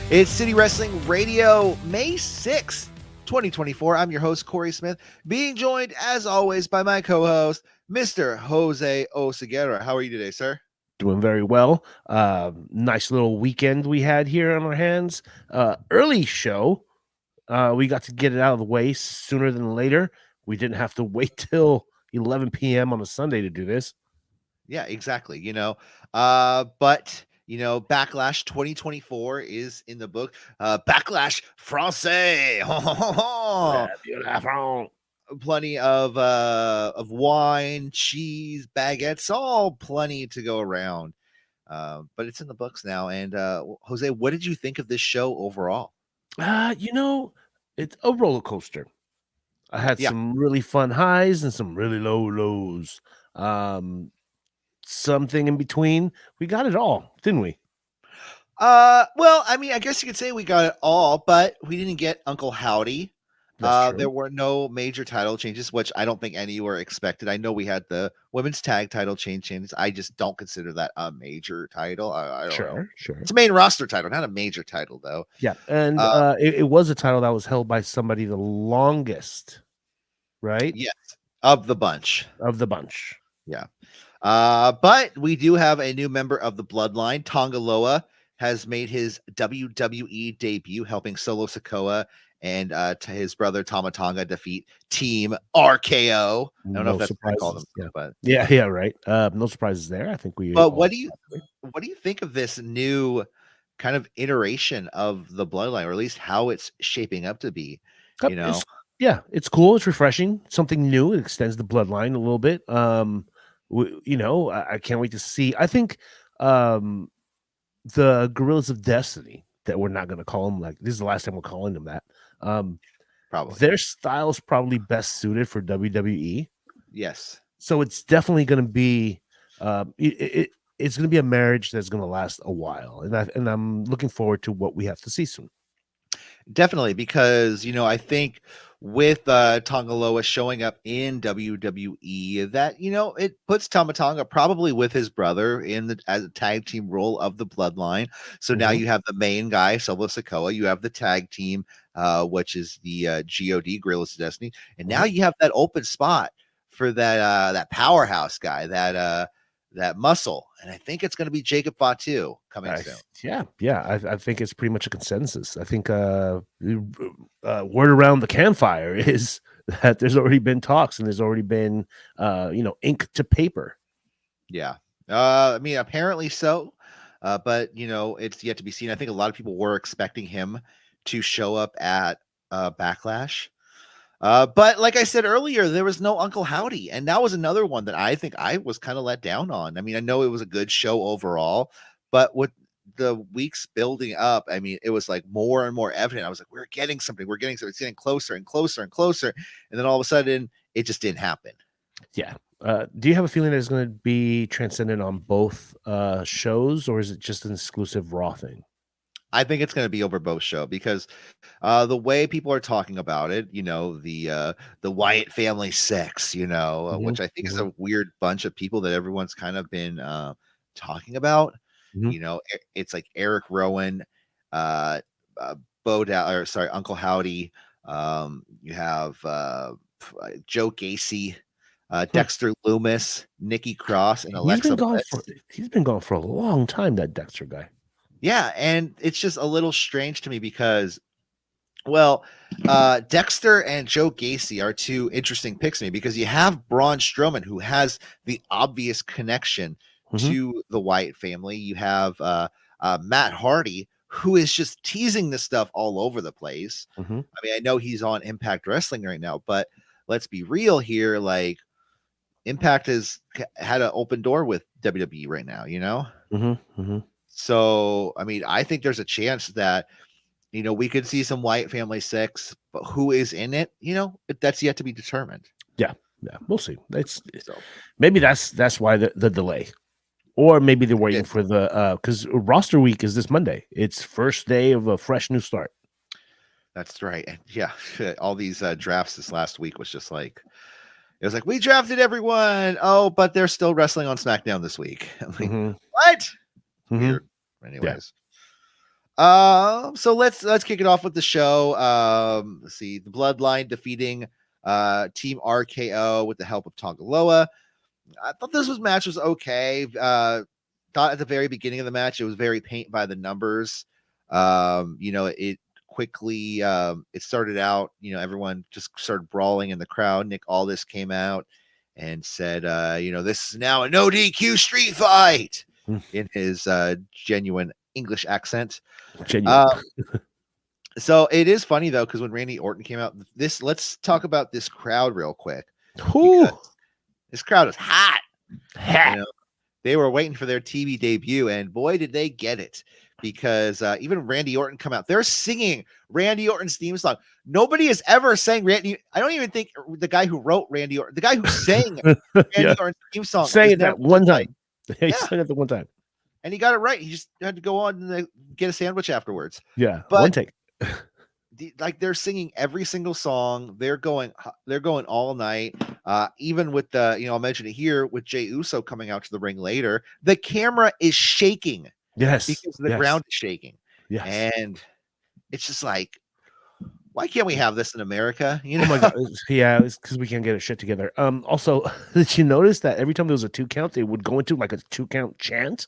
It's City Wrestling Radio, May 6th, 2024. I'm your host, Corey Smith, being joined, as always, by my co-host, Mr. Jose Oseguera. How are you today, sir? Doing very well. Nice little weekend we had here on our hands. Early show. We got to get it out of the way sooner than later. We didn't have to wait till 11 p.m. on a Sunday to do this. Yeah, exactly. Backlash 2024 is in the book. Backlash Francais. Plenty of wine, cheese, baguettes, all plenty to go around. But it's in the books now. And Jose, what did you think of this show overall? It's a roller coaster. I had Yeah. some really fun highs and some really low lows. Something in between. We got it all, didn't we? Well, I mean, I guess you could say we got it all, but we didn't get Uncle Howdy. There were no major title changes, which I don't think any were expected. I know we had the women's tag title changes. I just don't consider that a major title. I don't know. Sure. It's a main roster title, not a major title, though. Yeah, and it was a title that was held by somebody the longest, right? Yes, of the bunch. Yeah. But we do have a new member of the Bloodline. Tonga Loa has made his WWE debut, helping Solo Sikoa and to his brother Tama Tonga defeat Team RKO. I don't know if that's what I call them, but yeah, right. No surprises there. I think we. But what do you think of this new kind of iteration of the Bloodline, or at least how it's shaping up to be? It's cool. It's refreshing. Something new. It extends the Bloodline a little bit. I can't wait to see. I think the Gorillas of Destiny, that we're not going to call them, like, this is the last time we're calling them that. Probably their style is probably best suited for WWE. Yes. So it's definitely going to be it's going to be a marriage that's going to last a while, and I'm looking forward to what we have to see soon. Definitely, because I think with Tonga Loa showing up in WWE, that it puts Tama Tonga probably with his brother as a tag team role of the Bloodline. So now you have the main guy, Solo Sikoa. You have the tag team, which is the God, Gorillas of Destiny, and now you have that open spot for that powerhouse guy, that muscle, and I think it's going to be Jacob Fatu coming soon. Yeah. I think it's pretty much a consensus. I think word around the campfire is that there's already been talks and there's already been ink to paper. Yeah, I mean, apparently so, but it's yet to be seen. I think a lot of people were expecting him to show up at Backlash. But like I said earlier, there was no Uncle Howdy, and that was another one that I think I was kind of let down on. I mean, I know it was a good show overall, but with the weeks building up, I mean, it was like more and more evident. I was like, we're getting something. It's getting closer and closer and closer, and then all of a sudden, it just didn't happen. Yeah. Do you have a feeling that it's going to be transcendent on both shows, or is it just an exclusive Raw thing? I think it's going to be over both show, because the way people are talking about it, the Wyatt family 6, which I think is a weird bunch of people that everyone's kind of been talking about. It's like Eric Rowan, Uncle Howdy. You have Joe Gacy, Dexter Loomis, Nikki Cross, and Alexa Bliss. He's been gone for a long time, that Dexter guy. Yeah, and it's just a little strange to me because, Dexter and Joe Gacy are two interesting picks to me, because you have Braun Strowman, who has the obvious connection to the Wyatt family. You have Matt Hardy, who is just teasing this stuff all over the place. I mean, I know he's on Impact Wrestling right now, but let's be real here. Like, Impact has had an open door with WWE right now, So, I mean, I think there's a chance that, we could see some Wyatt family 6, but who is in it, that's yet to be determined. Yeah, we'll see. Maybe that's why the delay, or maybe they're waiting for the because roster week is this Monday. It's first day of a fresh new start. That's right. And yeah, all these drafts this last week was just like, it was like, we drafted everyone. Oh, but they're still wrestling on SmackDown this week. I'm like, what? Weird. Anyways. So let's kick it off with the show. Let's see, the Bloodline defeating Team RKO with the help of Tongaloa. I thought match was okay. Thought at the very beginning of the match it was very paint by the numbers. It quickly it started out. Everyone just started brawling in the crowd. Nick Aldis came out and said, this is now a no DQ street fight in his genuine English accent. Genuine. So it is funny though, because when Randy Orton came out, let's talk about this crowd real quick. This crowd is hot. They were waiting for their TV debut, and boy, did they get it! Because even Randy Orton come out, they're singing Randy Orton's theme song. Nobody has ever sang Randy. I don't even think the guy who wrote Randy Orton, the guy who sang Randy Orton's theme song, sang it that one time. He Yeah. sang it the one time, and he got it right. He just had to go on and get a sandwich afterwards. Yeah, but one take. They're singing every single song. They're going all night. Even with the, I'll mention it here with Jey Uso coming out to the ring later. The camera is shaking. Yes, because the ground is shaking. Yes, and it's just like, why can't we have this in America? Oh my god, yeah, it's because we can't get our shit together. Also, did you notice that every time there was a 2 count, they would go into like a 2 count chant?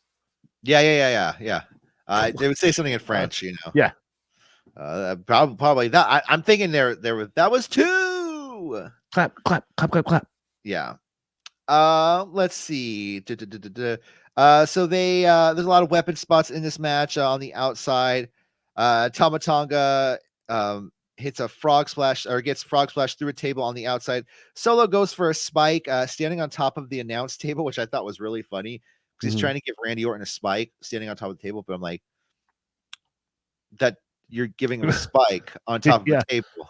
Yeah. They would say something in French, Yeah. Probably that. I'm thinking that was 2. Clap. Yeah. Let's see. So they there's a lot of weapon spots in this match on the outside. Tama Tonga hits a frog splash or gets frog splash through a table on the outside. Solo goes for a spike, standing on top of the announce table, which I thought was really funny because he's trying to give Randy Orton a spike standing on top of the table, but I'm like, that you're giving him a spike on top of the table.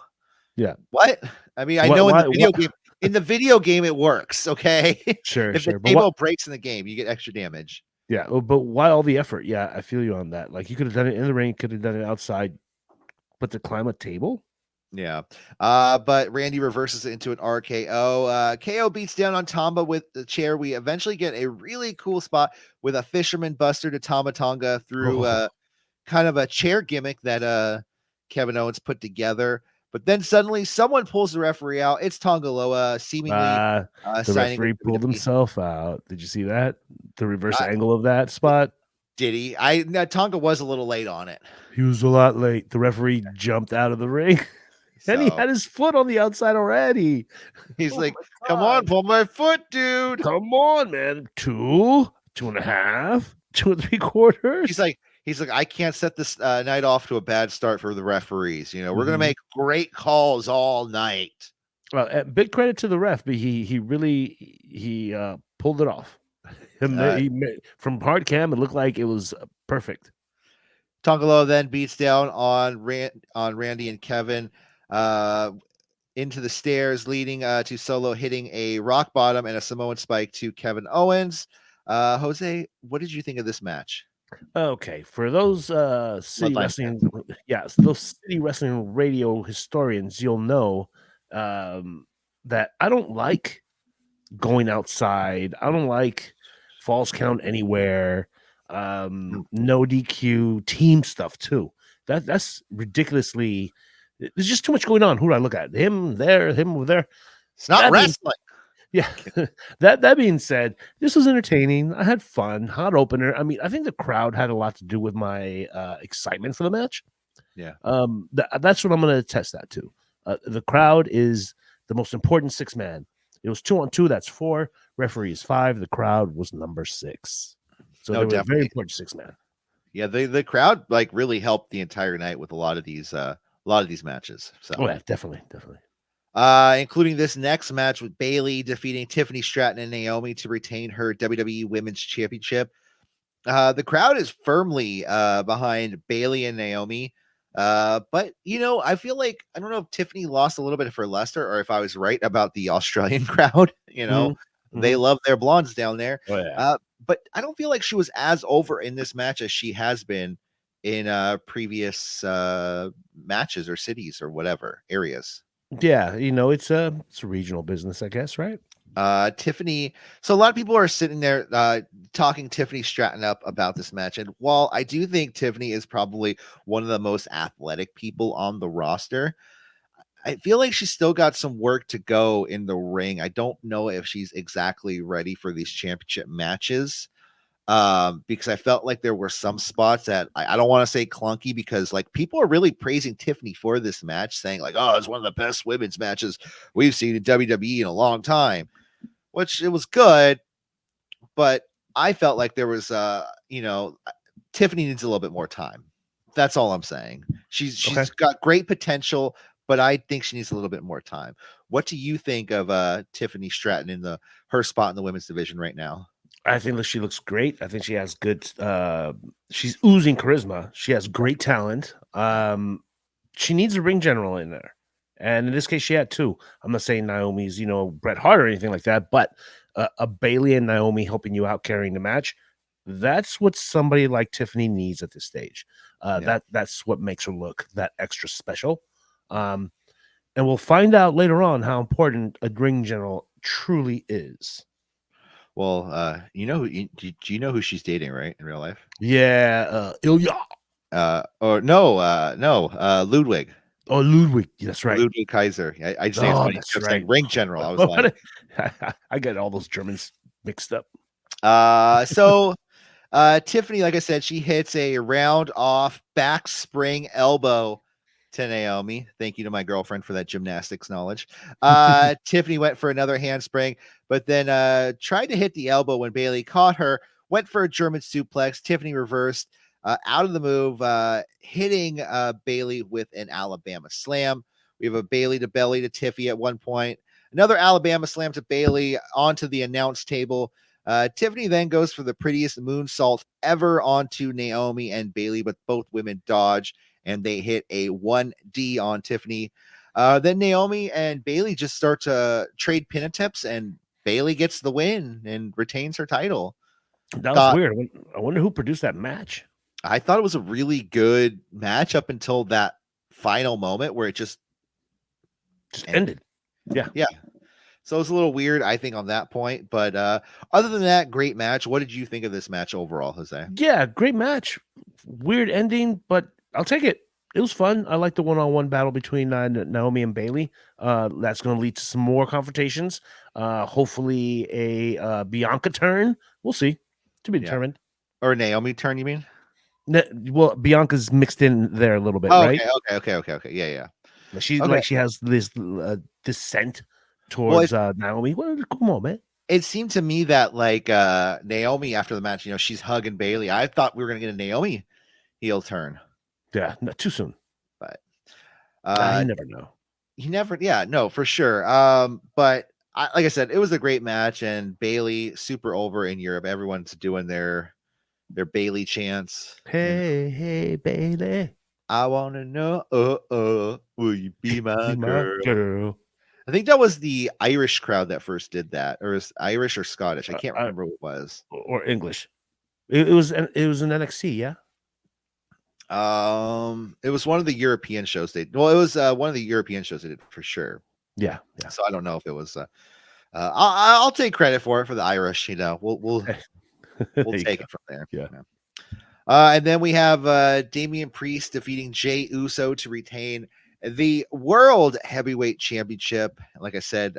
Yeah. What? I mean, I know in the video game. In the video game, it works. Okay. Sure. If the table breaks in the game, you get extra damage. Yeah, but why all the effort? Yeah, I feel you on that. Like you could have done it in the ring, could have done it outside, but to climb a table. Yeah. But Randy reverses it into an RKO. KO beats down on Tamba with the chair. We eventually get a really cool spot with a fisherman buster to Tama Tonga through kind of a chair gimmick that Kevin Owens put together. But then suddenly someone pulls the referee out. It's Tongaloa, seemingly the referee pulled himself out. Did you see that? The reverse angle of that spot? Did he? Tonga was a little late on it. He was a lot late. The referee jumped out of the ring. And he had his foot on the outside already. He's like, come on, pull my foot, dude. Come on, man. 2, 2.5, 2 3/4. He's like, I can't set this night off to a bad start for the referees. We're going to make great calls all night. Big credit to the ref, but he really pulled it off. From hard cam, it looked like it was perfect. Tongaloa then beats down on Randy and Kevin into the stairs, leading to Solo hitting a rock bottom and a Samoan spike to Kevin Owens. Jose, what did you think of this match? Okay, for those city wrestling, those city wrestling radio historians, you'll know that I don't like going outside. I don't like falls count anywhere. No DQ team stuff too. That's ridiculously. There's just too much going on. Who do I look at? Him there, him over there. It's not wrestling. Yeah. That being said, this was entertaining. I had fun. Hot opener. I mean, I think the crowd had a lot to do with my excitement for the match. Yeah. That's what I'm going to test that too. The crowd is the most important 6-man. It was 2-on-2. That's 4. Referees 5. The crowd was number 6. So they were a very important 6-man. Yeah, the crowd really helped the entire night with a lot of these matches. So definitely. Including this next match with Bayley defeating Tiffany Stratton and Naomi to retain her WWE Women's Championship. The crowd is firmly behind Bayley and Naomi. But I feel like I don't know if Tiffany lost a little bit of her luster or if I was right about the Australian crowd. They love their blondes down there. Oh, yeah. But I don't feel like she was as over in this match as she has been in previous matches or cities or whatever areas. Yeah, it's a regional business, I guess, right? Tiffany. So a lot of people are sitting there talking Tiffany Stratton up about this match. And while I do think Tiffany is probably one of the most athletic people on the roster, I feel like she's still got some work to go in the ring. I don't know if she's exactly ready for these championship matches. Because I felt like there were some spots that I don't want to say clunky, because like people are really praising Tiffany for this match, saying like, oh, it's one of the best women's matches we've seen in WWE in a long time, which it was good, but I felt like there was Tiffany needs a little bit more time. That's all I'm saying. Okay. She's got great potential, but I think she needs a little bit more time. What do you think of Tiffany Stratton in her spot in the women's division right now? I think that she looks great. I think she has good she's oozing charisma. She has great talent. She needs a ring general in there. And in this case, she had two. I'm not saying Naomi's, Bret Hart or anything like that, but a Bailey and Naomi helping you out carrying the match. That's what somebody like Tiffany needs at this stage. Yeah. That's what makes her look that extra special. And we'll find out later on how important a ring general truly is. Well, do you know who she's dating, right, in real life? Yeah, Ilya. Or no, Ludwig. Oh, Ludwig. That's right. Ludwig Kaiser. I just think it's Oh, funny. He that's kept saying right. ring general. I was like, I get all those Germans mixed up. so Tiffany, like I said, she hits a round off back spring elbow to Naomi. Thank you to my girlfriend for that gymnastics knowledge. Tiffany went for another handspring, but then tried to hit the elbow when Bailey caught her, went for a German suplex. Tiffany reversed out of the move, hitting Bailey with an Alabama slam. We have a Bailey to belly to Tiffy at one point. Another Alabama slam to Bailey onto the announce table. Tiffany then goes for the prettiest moonsault ever onto Naomi and Bailey, but both women dodge and they hit a 1D on Tiffany. Then Naomi and Bailey just start to trade pin attempts, and Bailey gets the win and retains her title. That was Thought weird. I wonder who produced that match. I thought it was a really good match up until that final moment where it just Just ended. ended. Yeah. Yeah. So it's a little weird, I think, on that point. But other than that, great match. What did you think of this match overall, Jose? Yeah, great match. Weird ending, but I'll take it. It was fun. I like the one-on-one battle between Naomi and Bailey. That's going to lead to some more confrontations. Hopefully, a Bianca turn. We'll see. To be Yeah. determined. Or Naomi turn, you mean? Well, Bianca's mixed in there a little bit, Oh, right? okay. Yeah. She Okay. she has this descent Well, towards Naomi. Well, come on, man. it seemed to me that like Naomi after the match, she's hugging Bailey. I thought we were gonna get a Naomi heel turn, Yeah, not too soon. but You never know. he never. Yeah, no, for sure. But like I said, it was a great match, and Bailey super over in Europe. Everyone's doing their Bailey chants. Hey, Bailey, I want to know, will you be my be my girl? girl. I think that was the Irish crowd that first did that, or is Irish or Scottish? I can't remember what it was. Or English. It was an NXT, yeah. It was one of the European shows they. Well, it was one of the European shows they did for sure. Yeah. So I don't know if it was. I'll take credit for it for the Irish. We'll take it from there. Yeah. And then we have Damian Priest defeating Jey Uso to retain the World Heavyweight Championship. Like I said,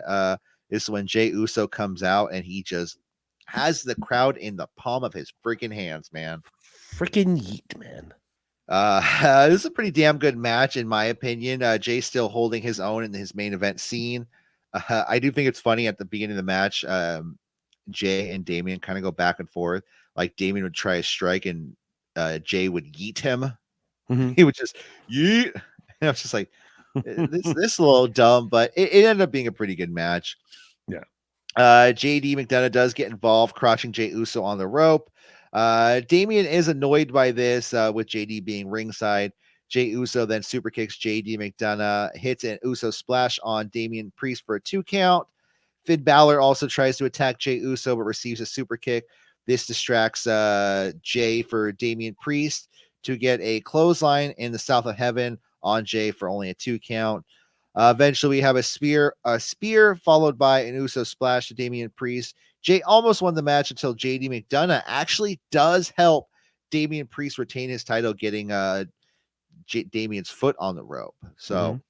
this is when Jey Uso comes out and he just has the crowd in the palm of his freaking hands, man. Freaking yeet, man. This is a pretty damn good match, in my opinion. Jay still holding his own in his main event scene. I do think it's funny at the beginning of the match. Jay and Damian kind of go back and forth. Like Damian would try a strike and Jay would yeet him. Mm-hmm. He would just yeet. And I was just like, this a little dumb, but it ended up being a pretty good match. Yeah. JD McDonough does get involved, crouching Jey Uso on the rope. Damian is annoyed by this, with JD being ringside. Jey Uso then super kicks JD McDonough, hits an Uso splash on Damian Priest for a 2 count. Finn Balor also tries to attack Jey Uso, but receives a super kick. This distracts Jay for Damian Priest to get a clothesline in the South of Heaven on Jay for only a 2 count. Eventually, we have a spear followed by an Uso splash to Damian Priest. Jay almost won the match until JD McDonough actually does help Damian Priest retain his title, getting Damian's foot on the rope. So,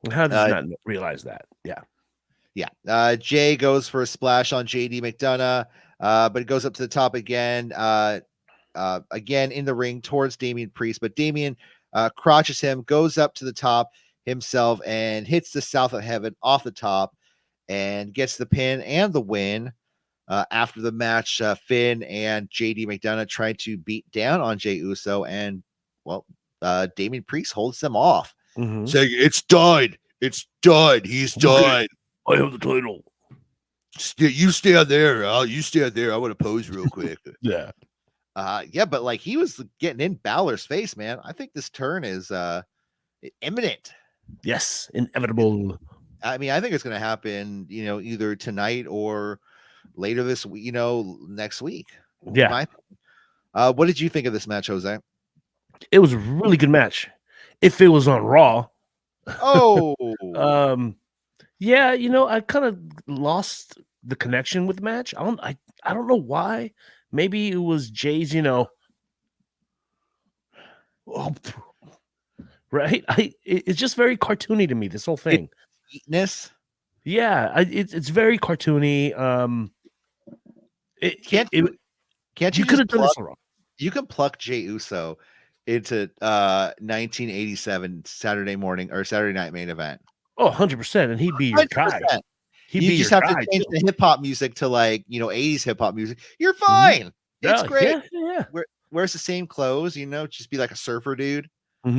How did you uh, not realize that? Yeah. yeah, Jay goes for a splash on JD McDonough, but it goes up to the top again. Again in the ring towards Damian Priest, but Damian crotches him, goes up to the top himself, and hits the South of Heaven off the top, and gets the pin and the win. After the match, Finn and JD McDonough tried to beat down on Jey Uso, and well, Damian Priest holds them off, saying, "It's done. It's done. He's done. I have the title." You stand there. You stand there. I want to pose real quick." Yeah. Yeah, but like he was getting in Balor's face, man. I think this turn is imminent. Yes, inevitable. I mean, I think it's going to happen, either tonight or later this week, next week. Yeah. What did you think of this match, Jose? It was a really good match. If it was on Raw. Oh, yeah, I kind of lost the connection with the match. I don't know why. Maybe it was Jay's, right? It's just very cartoony to me, this whole thing. Neatness. Yeah, it's very cartoony. Can't you could have done this wrong. You can pluck Jey Uso into 1987 Saturday morning or Saturday night main event. Oh, 100%, and he'd be your guy. You just have to change the hip hop music to 80s hip hop music. You're fine. It's great. Yeah. Wears the same clothes, just be like a surfer dude. I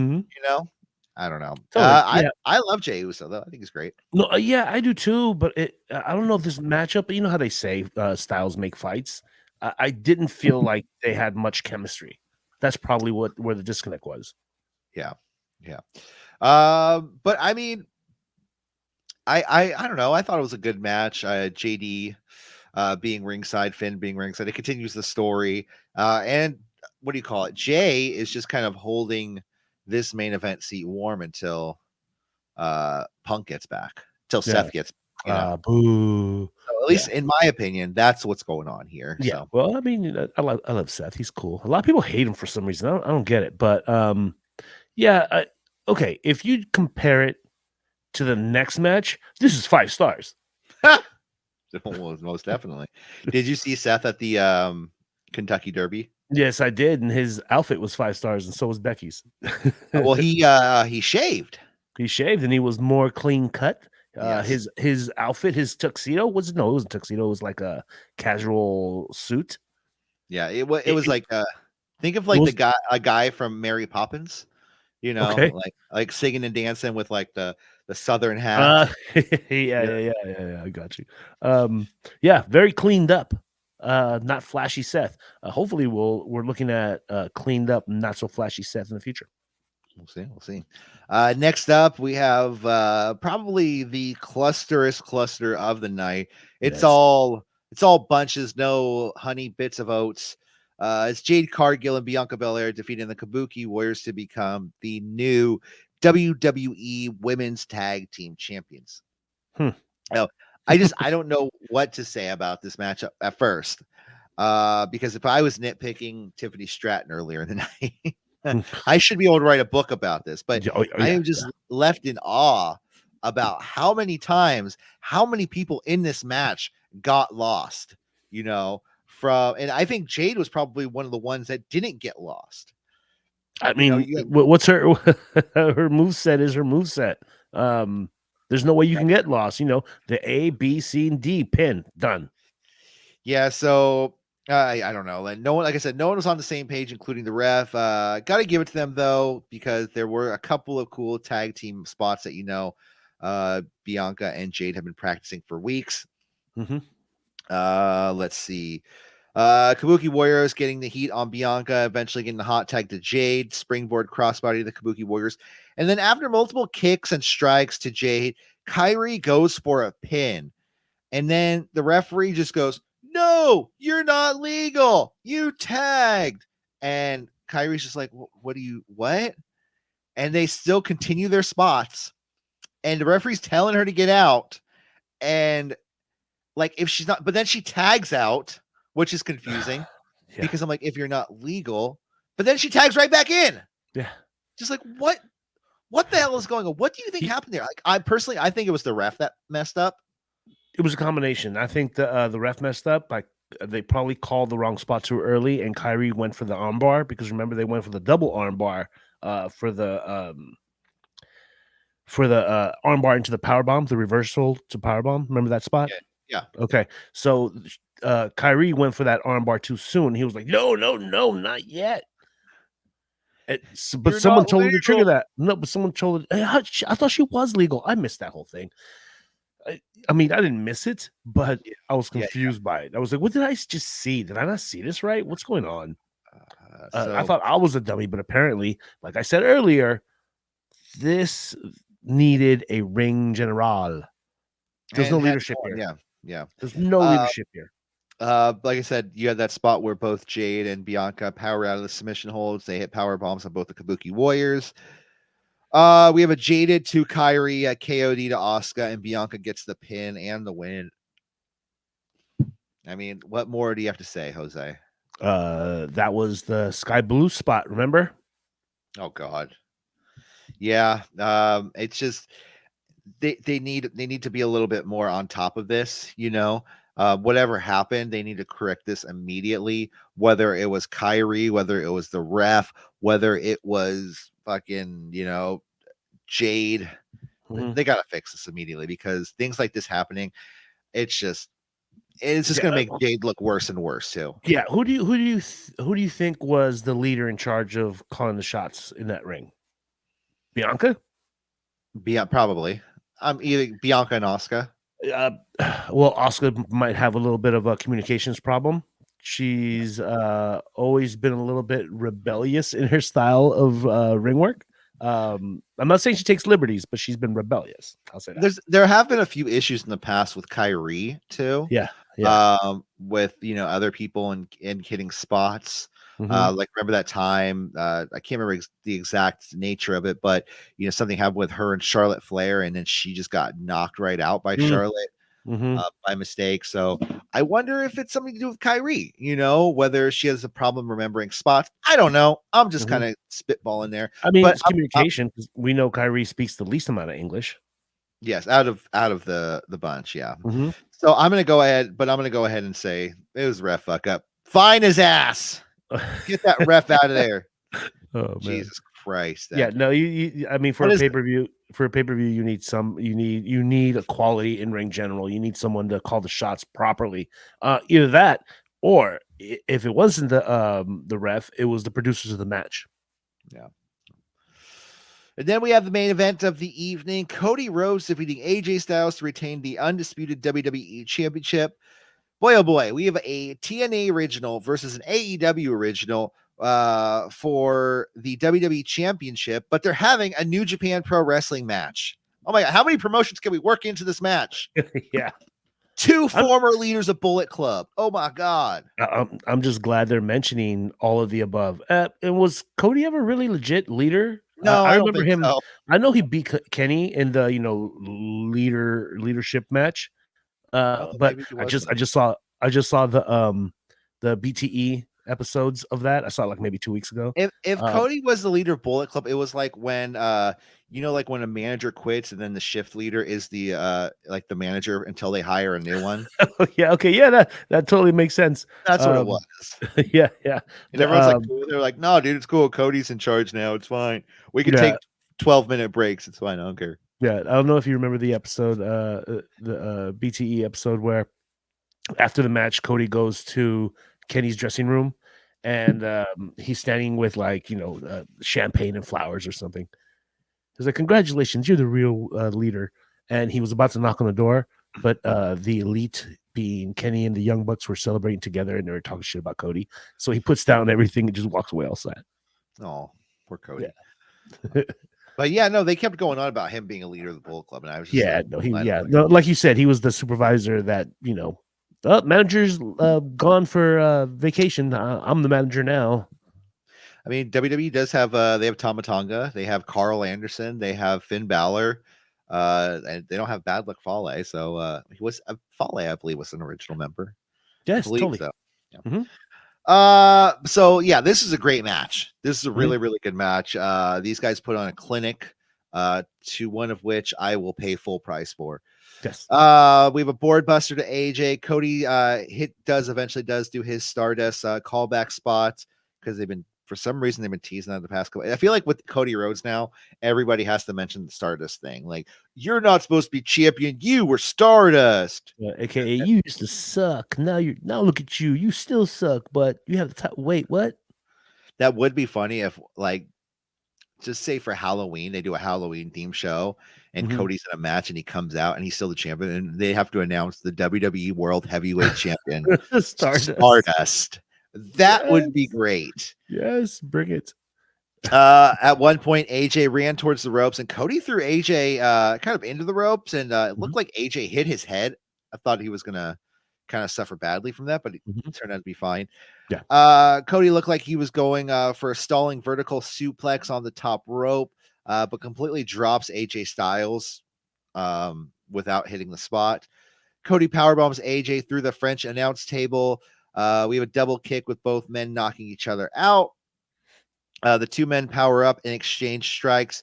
don't know. Totally. I love Jey Uso though. I think he's great. No, yeah, I do too. But I don't know if this matchup. But you know how they say styles make fights. I didn't feel like they had much chemistry. That's probably where the disconnect was. Yeah. But I mean, I don't know. I thought it was a good match. JD being ringside, Finn being ringside. It continues the story. And what do you call it? Jay is just kind of holding this main event seat warm until Punk gets back, till Seth gets back. Boo. So at least in my opinion, that's what's going on here. Yeah. So. Well, I mean, I love Seth. He's cool. A lot of people hate him for some reason. I don't get it. But yeah. Okay. If you compare it to the next match, this is 5 stars. Most definitely. Did you see Seth at the Kentucky Derby? Yes, I did, and his outfit was 5 stars, and so was Becky's. Well, he shaved. He shaved, and he was more clean cut. Yes. His outfit, his tuxedo it wasn't a tuxedo. It was like a casual suit. Yeah, it was like think of like a guy from Mary Poppins, okay. like singing and dancing with like the southern hat. Yeah, I got you. Yeah, very cleaned up. Not flashy Seth. Hopefully we're looking at cleaned up, not so flashy Seth in the future. We'll see. Next up, we have probably the cluster of the night. It's all bunches, no honey bits of oats. It's Jade Cargill and Bianca Belair defeating the Kabuki Warriors to become the new WWE Women's Tag Team Champions. Now, I don't know what to say about this matchup at first, because if I was nitpicking Tiffany Stratton earlier in the night, I should be able to write a book about this. But I am just left in awe about how many times, how many people in this match got lost. And I think Jade was probably one of the ones that didn't get lost. I mean, what's her moveset is her moveset. There's no way you can get lost. The A, B, C, and D pin done. Yeah, so I don't know. No one, like I said, no one was on the same page, including the ref. Got to give it to them though, because there were a couple of cool tag team spots that Bianca and Jade have been practicing for weeks. Let's see. Kabuki Warriors getting the heat on Bianca, eventually getting the hot tag to Jade, springboard crossbody to the Kabuki Warriors. And then after multiple kicks and strikes to Jade, Kairi goes for a pin. And then the referee just goes, "No, you're not legal. You tagged." And Kairi's just like, what? And they still continue their spots. and the referee's telling her to get out, and like if she's not, but then she tags out, which is confusing Yeah. because I'm like, if you're not legal, but then she tags right back in. Yeah. Just like what the hell is going on? What do you think He happened there? Like I personally, I think it was the ref that messed up. It was a combination. I think the ref messed up. Like they probably called the wrong spot too early, and Kyrie went for the armbar because remember they went for the double armbar for the armbar into the power bomb, the reversal to power bomb. Remember that spot? Yeah, yeah. Okay, so Kyrie went for that armbar too soon. He was like, "No, no, no, not yet." But You're someone not told him to trigger legal. that. No, but someone told it. I thought she was legal. I missed that whole thing. I mean, I didn't miss it, but Yeah, I was yeah. confused by it. I was like, "What did I just see? Did I not see this right? What's going on?" I So thought I was a dummy, but apparently, like I said earlier, this needed a ring general. There's no and had leadership one, here. yeah, yeah. There's no Uh, leadership here. like I said, you had that spot where both Jade and Bianca power out of the submission holds. They hit power bombs on both the Kabuki Warriors. We have a Jaded to Kyrie, a KOD to Asuka, and Bianca gets the pin and the win. I mean, what more do you have to say, Jose? That was the sky blue spot. Remember? Oh God, yeah. It's just they need to be a little bit more on top of this. Whatever happened, they need to correct this immediately. Whether it was Kyrie, whether it was the ref, whether it was fucking Jade, Mhm. they got to fix this immediately because things like this happening, it's just Yeah, going to make Jade look worse and worse too. yeah. Who do you think was the leader in charge of calling the shots in that ring? Bianca. Probably. I'm either Bianca and Asuka. Uh, well, Oscar might have a little bit of a communications problem. She's always been a little bit rebellious in her style of ring work. I'm not saying she takes liberties, but she's been rebellious. I'll say that. There have been a few issues in the past with Kyrie too. Yeah, yeah. With other people and hitting spots. Mhm. Like remember that time? I can't remember the exact nature of it, but something happened with her and Charlotte Flair, and then she just got knocked right out by Mm, Charlotte mhm. by mistake. So I wonder if it's something to do with Kyrie. Whether she has a problem remembering spots. I don't know. I'm just kind Mhm. of spitballing there, I mean, but it's communication 'cause we know Kyrie speaks the least amount of English. yes, out of the bunch, yeah. Mhm. So I'm gonna go ahead and say it was ref fuck up. Fine his ass. Get that ref out of there. Oh man. Jesus Christ. Yeah, no, I mean, What is it? for a pay-per-view, you need a quality in-ring general. You need someone to call the shots properly. Either that or if it wasn't the ref, it was the producers of the match. Yeah. And then we have the main event of the evening. Cody Rhodes defeating AJ Styles to retain the undisputed WWE Championship. Boy, oh boy, we have a TNA original versus an AEW original for the WWE Championship, but they're having a New Japan Pro Wrestling match. Oh my God, how many promotions can we work into this match? Yeah. Two I'm former leaders of Bullet Club. Oh my God. I'm just glad they're mentioning all of the above. And was Cody ever really legit leader? No, I I don't remember think him. so. I know he beat Kenny in the leadership match. Oh, But maybe he I just wasn't. I just saw the BTE episodes of that. I saw it like maybe 2 weeks ago. If Um, Cody was the leader of Bullet Club, it was like when like when a manager quits and then the shift leader is the like the manager until they hire a new one. yeah, okay, yeah, that totally makes sense. That's what it Um, was. yeah, yeah. And The everyone's like, cool. They're like, no, dude, it's cool. Cody's in charge now. It's fine. We can yeah, take 12-minute breaks. It's fine. I don't care. yeah. I don't know if you remember the episode, the BTE episode where after the match, Cody goes to Kenny's dressing room and he's standing with champagne and flowers or something. He's like, "Congratulations, you're the real leader." And he was about to knock on the door, but the elite, being Kenny and the Young Bucks, were celebrating together and they were talking shit about Cody. So he puts down everything and just walks away all sad. Oh, poor Cody. Yeah, But yeah, no, they kept going on about him being a leader of the Bullet Club, and I was just yeah, like, no, like, no, like you said, he was the supervisor that manager's gone for vacation. I'm the manager now. I mean, WWE does have they have Tama Tonga, they have Carl Anderson, they have Finn Balor. And they don't have Bad Luck Fale, so he was Fale, I believe, was an original member. I Yes, believe totally. so. Yeah. Mhm. So yeah, this is a great match. This is a Mhm. really, really good match. These guys put on a clinic, to one of which I will pay full price for. Yes. We have a board buster to AJ. Cody eventually does do his Stardust callback spot because for some reason they've been teasing that the past couple. I feel like with Cody Rhodes now, everybody has to mention the Stardust thing. Like, you're not supposed to be champion, you were Stardust. AKA you used to suck. Now look at you. You still suck, but you have the top. Wait, what? That would be funny if, like, just say for Halloween, they do a Halloween theme show and Mhm. Cody's in a match and he comes out and he's still the champion and they have to announce the WWE World Heavyweight Champion Stardust. Stardust. That would be Yes. great. Yes, bring it. At one point, AJ ran towards the ropes and Cody threw AJ kind of into the ropes and it looked Mhm. like AJ hit his head. I thought he was gonna kind of suffer badly from that, but it Mhm. turned out to be fine. Yeah. Cody looked like he was going for a stalling vertical suplex on the top rope, but completely drops AJ Styles without hitting the spot. Cody powerbombs AJ through the French announce table. We have a double kick with both men knocking each other out. The two men power up and exchange strikes.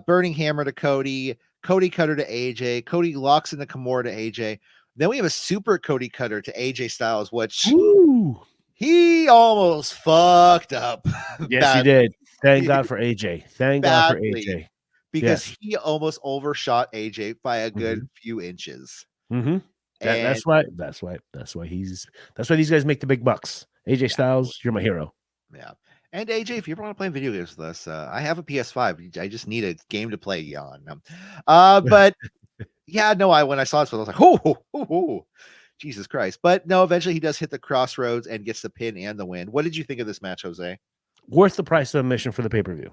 Burning hammer to Cody. Cody cutter to AJ. Cody locks in the Kimura to AJ. Then we have a super Cody cutter to AJ Styles, which Woo! he almost fucked up Yes, he badly, did. Thank God for AJ. Thank God for badly, AJ. because Yes. he almost overshot AJ by a good Mhm. few inches. Mhm. That And that's why these guys make the big bucks. AJ yeah, Styles, you're my hero. yeah. And AJ, if you ever want to play video games with us, I have a PS5. I just need a game to play you on. But yeah, no, when I saw this, I was like, oh, Jesus Christ. But no, eventually he does hit the crossroads and gets the pin and the win. What did you think of this match, Jose? Worth the price of admission for the pay-per-view.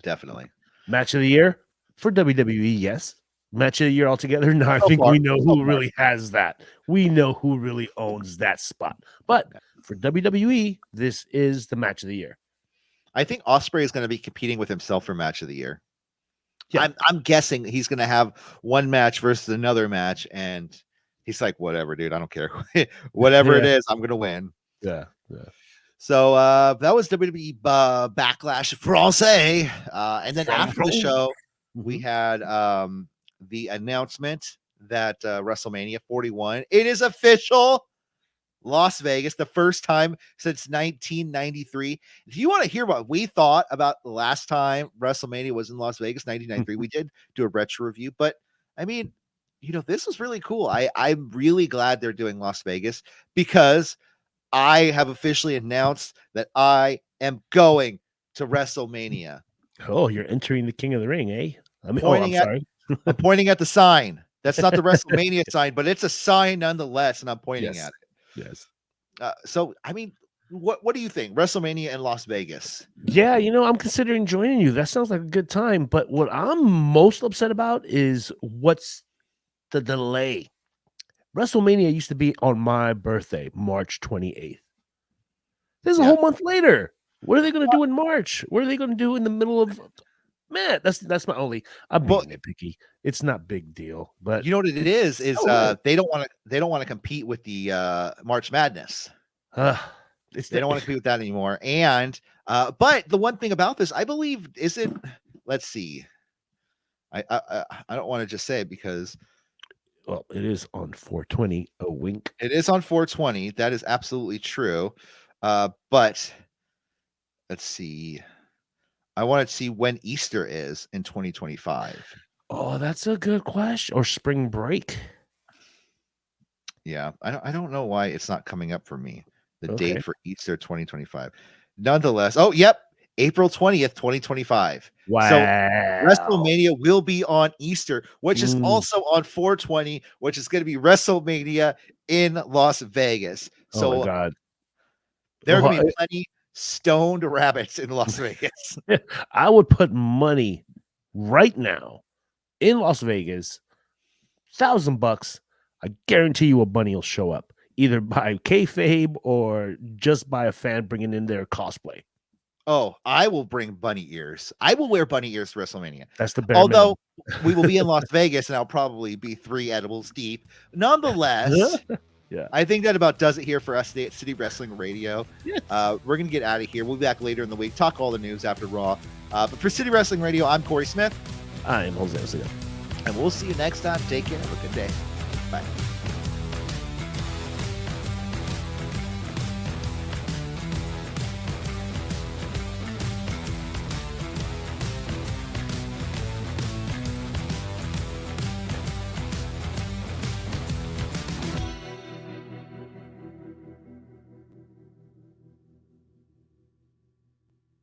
Definitely. Match of the year for WWE, yes. Match of the year altogether. No, I So think far, we know so who far. really has that. We know who really owns that spot. But for WWE, this is the match of the year. I think Osprey is going to be competing with himself for match of the year. Yeah. I'm guessing he's going to have one match versus another match, and he's like, whatever, dude, I don't care. Whatever it Yeah. is, I'm going to win. Yeah. Yeah. So that was WWE Backlash Francais. And then after the show, we Mhm. had the announcement that WrestleMania 41, it is official. Las Vegas, the first time since 1993. If you want to hear what we thought about the last time WrestleMania was in Las Vegas, 1993, we did do a retro review. But I mean, this was really cool. I'm really glad they're doing Las Vegas because I have officially announced that I am going to WrestleMania. Oh, you're entering the King of the Ring, eh? I'm Pointing at sorry. I'm pointing at the sign. That's not the WrestleMania sign, but it's a sign nonetheless, and I'm pointing Yes. at it. Yes. So I mean, what do you think? WrestleMania in Las Vegas. Yeah, I'm considering joining you. That sounds like a good time. But what I'm most upset about is what's the delay. WrestleMania used to be on my birthday, March 28th. This is a Yeah. whole month later. What are they going to do in March? What are they going to do in the middle of man? That's my only. I'm Well, being nitpicky. It's not big deal, but you know what it is still is. they don't want to compete with the March Madness. Uh, it's They the, don't want to compete with that anymore. And but the one thing about this, I believe, is it. Let's see. I don't want to just say it because well, it is on 420. A wink. it is on 420. That is absolutely true. But let's see. I want to see when Easter is in 2025. Oh, that's a good question. Or spring break. Yeah, I don't know why it's not coming up for me. The Okay. date for Easter 2025. Nonetheless, oh yep, April 20th, 2025. So Wow. WrestleMania will be on Easter, which is Mm. also on 420, which is going to be WrestleMania in Las Vegas. Oh my So God. there are Oh, going to be plenty stoned rabbits in Las Vegas. I would put money right now in Las Vegas, $1,000. I guarantee you a bunny will show up, either by kayfabe or just by a fan bringing in their cosplay. Oh, I will bring bunny ears. I will wear bunny ears to WrestleMania. That's the bare Although minimum. we will be in Las Vegas and I'll probably be 3 edibles deep. Nonetheless, Yeah. I think that about does it here for us today at City Wrestling Radio. Yes. We're going to get out of here. We'll be back later in the week, talk all the news after Raw. But for City Wrestling Radio, I'm Corey Smith. I am Jose Osuna. And we'll see you next time. Take care. Have a good day. Bye.